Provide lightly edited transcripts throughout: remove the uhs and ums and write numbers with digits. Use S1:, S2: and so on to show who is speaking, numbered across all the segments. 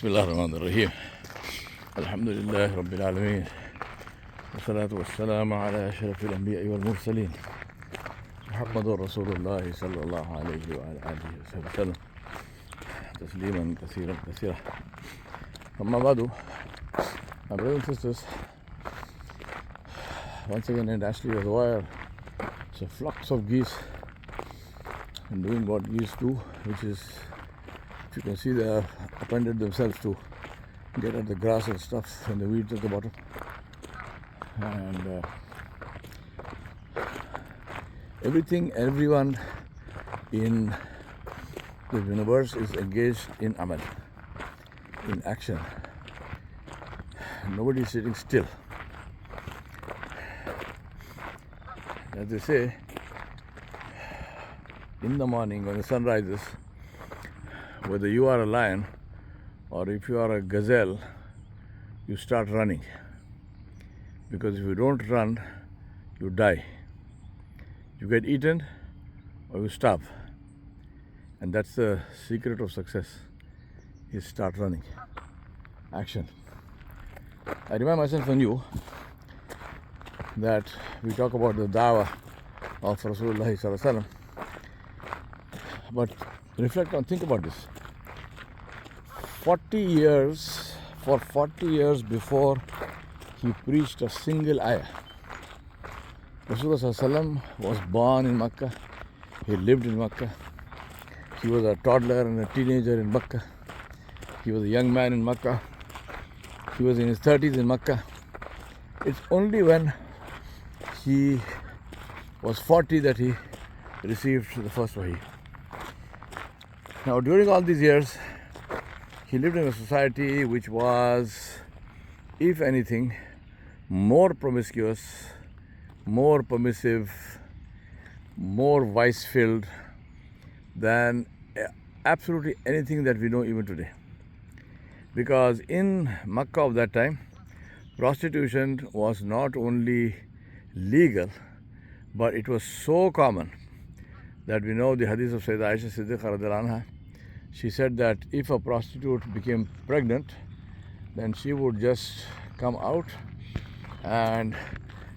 S1: الله الرحمن الرحيم الحمد لله رب العالمين والصلاة والسلام على أشرف الأنبياء والمرسلين محمد رسول الله صلى الله عليه وعلى آله وسلم تسليما كثيرا كثيرا. أما بعد, my brothers and sisters, once again in Ashley Reservoir, so flocks of geese and doing what geese do, which is, you can see, they have appended themselves to get at the grass and stuff and the weeds at the bottom. And everyone in the universe is engaged in amal, in action. Nobody is sitting still. As they say, in the morning when the sun rises, whether you are a lion or if you are a gazelle, you start running. Because if you don't run, you die. You get eaten or you starve. And that's the secret of success, is start running. Action. I remind myself and you that we talk about the dawah of Rasulullah sallallahu alaihi wasallam. But reflect on, think about this. 40 years before he preached a single ayah. Rasulullah sallallahu alaihi wasallam was born in Makkah. He lived in Makkah. He was a toddler and a teenager in Makkah. He was a young man in Makkah. He was in his 30s in Makkah. It's only when he was 40 that he received the first wahi. Now, during all these years, he lived in a society which was, if anything, more promiscuous, more permissive, more vice-filled than absolutely anything that we know even today. Because in Makkah of that time, prostitution was not only legal, but it was so common that we know the hadith of Sayyidah Aisha Siddiqah radhiyallahu anha. She said that if a prostitute became pregnant, then she would just come out and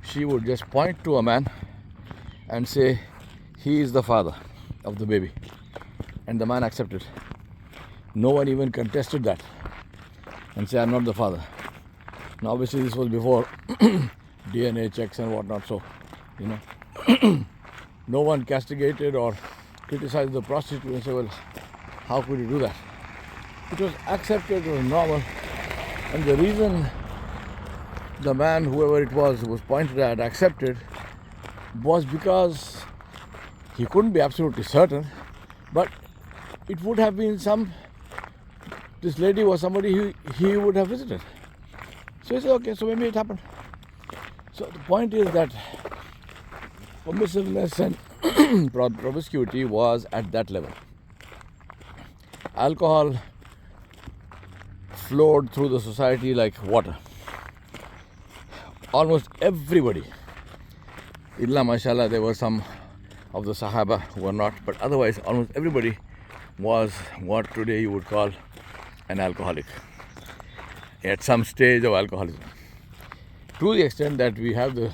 S1: she would just point to a man and say, he is the father of the baby. And the man accepted. No one even contested that and said, I'm not the father. Now obviously this was before DNA checks and whatnot, so, no one castigated or criticized the prostitute and said, well, how could you do that? It was accepted, it was normal. And the reason the man, whoever it was pointed at, accepted was because he couldn't be absolutely certain, but it would have been this lady was somebody he would have visited. So he said, okay, so maybe it happened. So the point is that permissiveness and promiscuity was at that level. Alcohol flowed through the society like water. Almost everybody, illa mashallah, there were some of the Sahaba who were not, but otherwise almost everybody was what today you would call an alcoholic at some stage of alcoholism. To the extent that we have the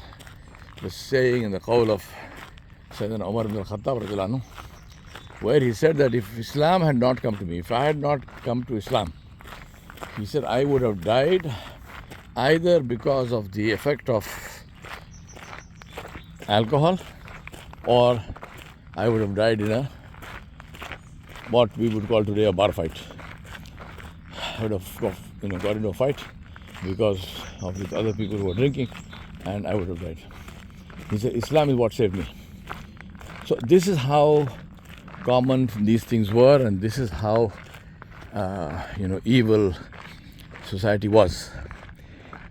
S1: saying and the qawl of Sayyidina Umar ibn al-Khattab radhiyallahu anhu, where he said that if Islam had not come to me, if I had not come to Islam, he said I would have died either because of the effect of alcohol, or I would have died in what we would call today a bar fight. I would have got into a fight because of these other people who were drinking, and I would have died. He said Islam is what saved me. So this is how common these things were, and this is how evil society was.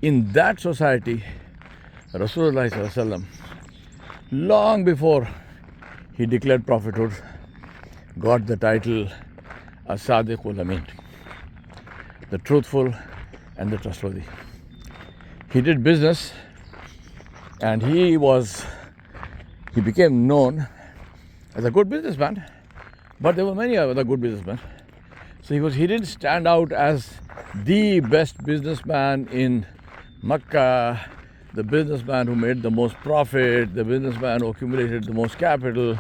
S1: In that society, Rasulullah sallallahu alaihi wasallam, long before he declared prophethood, got the title As-Sadiqul Amin, the truthful and the trustworthy. He did business, and he became known as a good businessman. But there were many other good businessmen. So he didn't stand out as the best businessman in Makkah, the businessman who made the most profit, the businessman who accumulated the most capital,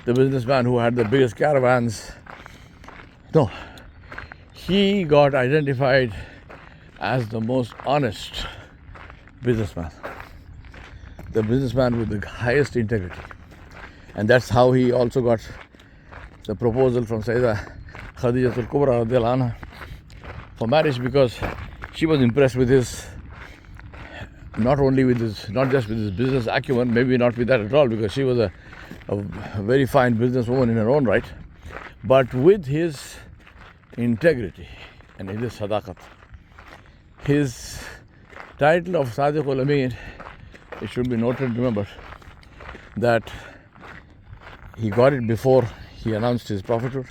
S1: the businessman who had the biggest caravans. No, he got identified as the most honest businessman, the businessman with the highest integrity. And that's how he also got the proposal from Sayyidah Khadijatul Kubra radiallahu anha for marriage, because she was impressed with his, not just with his business acumen, maybe not with that at all, because she was a very fine businesswoman in her own right, but with his integrity and his sadaqat. His title of Sadiqul Ameen, it should be noted, remember, that he got it before he announced his prophethood,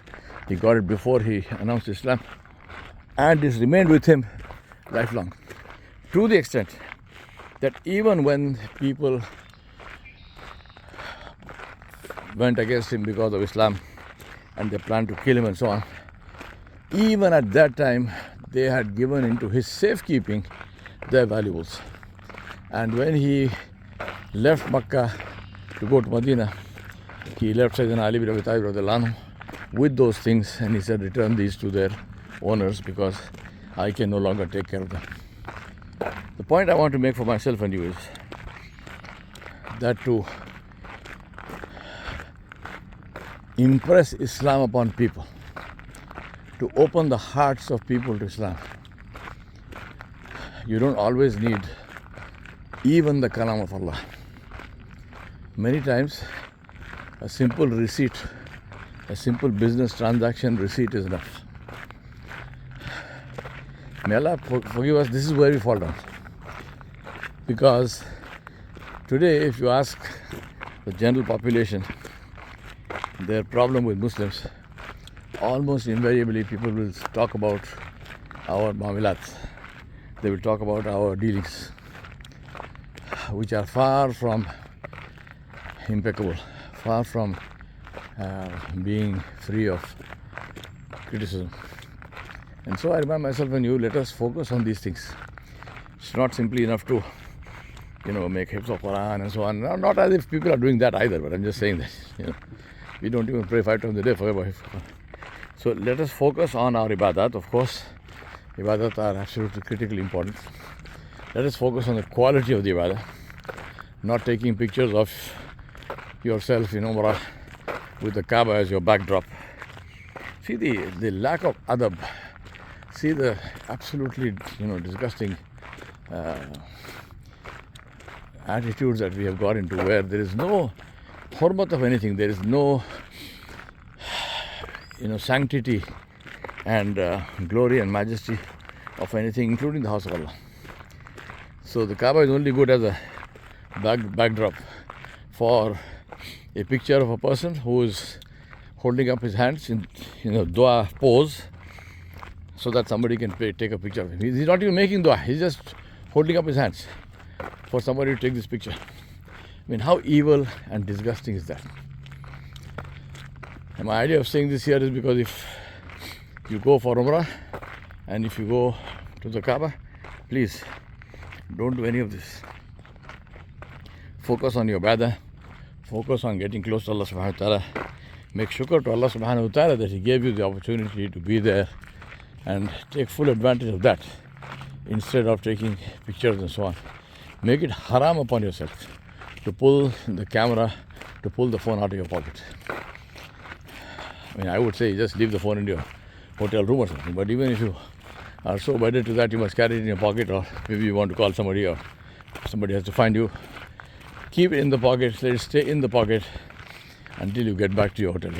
S1: he got it before he announced Islam, and it's remained with him lifelong, to the extent that even when people went against him because of Islam and they planned to kill him and so on, even at that time they had given into his safekeeping their valuables. And when he left Makkah to go to Medina, he left Sayyidina Ali bin Abi Talib radiallahu anhu with those things, and he said, return these to their owners because I can no longer take care of them. The point I want to make for myself and you is that to impress Islam upon people, to open the hearts of people to Islam, you don't always need even the kalam of Allah. Many times a simple receipt, a simple business transaction receipt is enough. May Allah forgive us, this is where we fall down. Because today, if you ask the general population their problem with Muslims, almost invariably people will talk about our muamalat. They will talk about our dealings, which are far from impeccable, far from being free of criticism. And so I remind myself and you, let us focus on these things. It's not simply enough to, make hifz of Quran and so on. Not as if people are doing that either, but I'm just saying that, we don't even pray 5 times a day, forget about it. So let us focus on our ibadat. Of course, ibadat are absolutely critically important. Let us focus on the quality of the ibadah, not taking pictures of yourself in Umrah with the Kaaba as your backdrop. See the lack of adab. See the absolutely, disgusting attitudes that we have got into, where there is no hurmat of anything, there is no, sanctity and glory and majesty of anything, including the house of Allah. So the Kaaba is only good as a backdrop for a picture of a person who is holding up his hands in, dua pose, so that somebody can take a picture of him. He's not even making dua, he's just holding up his hands for somebody to take this picture. I mean, how evil and disgusting is that? And my idea of saying this here is because if you go for Umrah and if you go to the Kaaba, please don't do any of this. Focus on your ibadah, focus on getting close to Allah subhanahu wa ta'ala. Make shukr to Allah subhanahu wa ta'ala that He gave you the opportunity to be there, and take full advantage of that instead of taking pictures and so on. Make it haram upon yourself to pull the camera, to pull the phone out of your pocket. I mean, I would say just leave the phone in your hotel room or something, but even if you are so wedded to that, you must carry it in your pocket, or maybe you want to call somebody or somebody has to find you. Keep it in the pocket, let it stay in the pocket until you get back to your hotel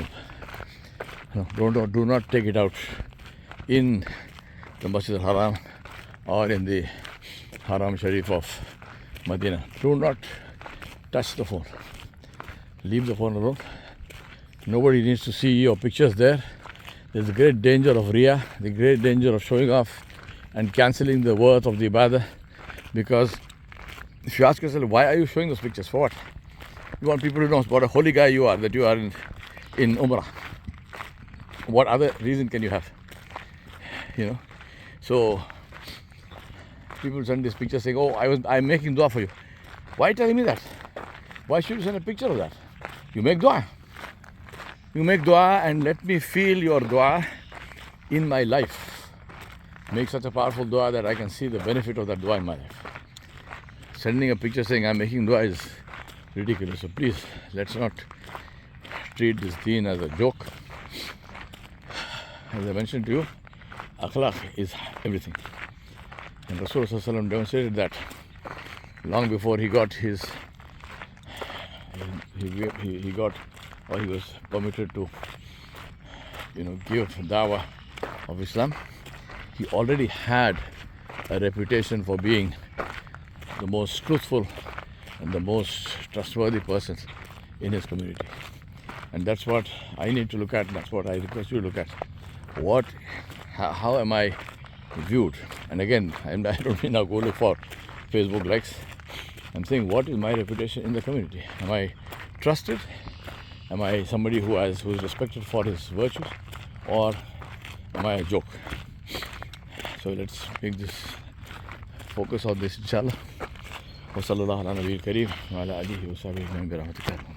S1: room. Do not take it out in the Masjid al-Haram or in the Haram Sharif of Medina. Do not touch the phone. Leave the phone alone. Nobody needs to see your pictures there. There's a great danger of riyah, the great danger of showing off and cancelling the worth of the ibadah. Because if you ask yourself, why are you showing those pictures? For what? You want people to know what a holy guy you are, that you are in Umrah. What other reason can you have? you know. So people send this picture saying, oh, I'm making dua for you. Why telling me that? Why should you send a picture of that? You make dua. You make dua and let me feel your dua in my life. Make such a powerful dua that I can see the benefit of that dua in my life. Sending a picture saying I'm making dua is ridiculous. So please, let's not treat this deen as a joke. As I mentioned to you, akhlaq is everything. And Rasulullah demonstrated that long before he got his, he got, or he was permitted to, give dawah of Islam. He already had a reputation for being the most truthful and the most trustworthy person in his community. And that's what I need to look at. That's what I request you to look at. How am I viewed? And again, I don't mean now go look for Facebook likes. I'm saying, what is my reputation in the community? Am I trusted? Am I somebody who is respected for his virtues? Or am I a joke? So let's make this focus on this, inshallah. Wa sallallahu ala nabiyil kareem wa ala alihi wa sahbihi ajma'in bi rahmatika.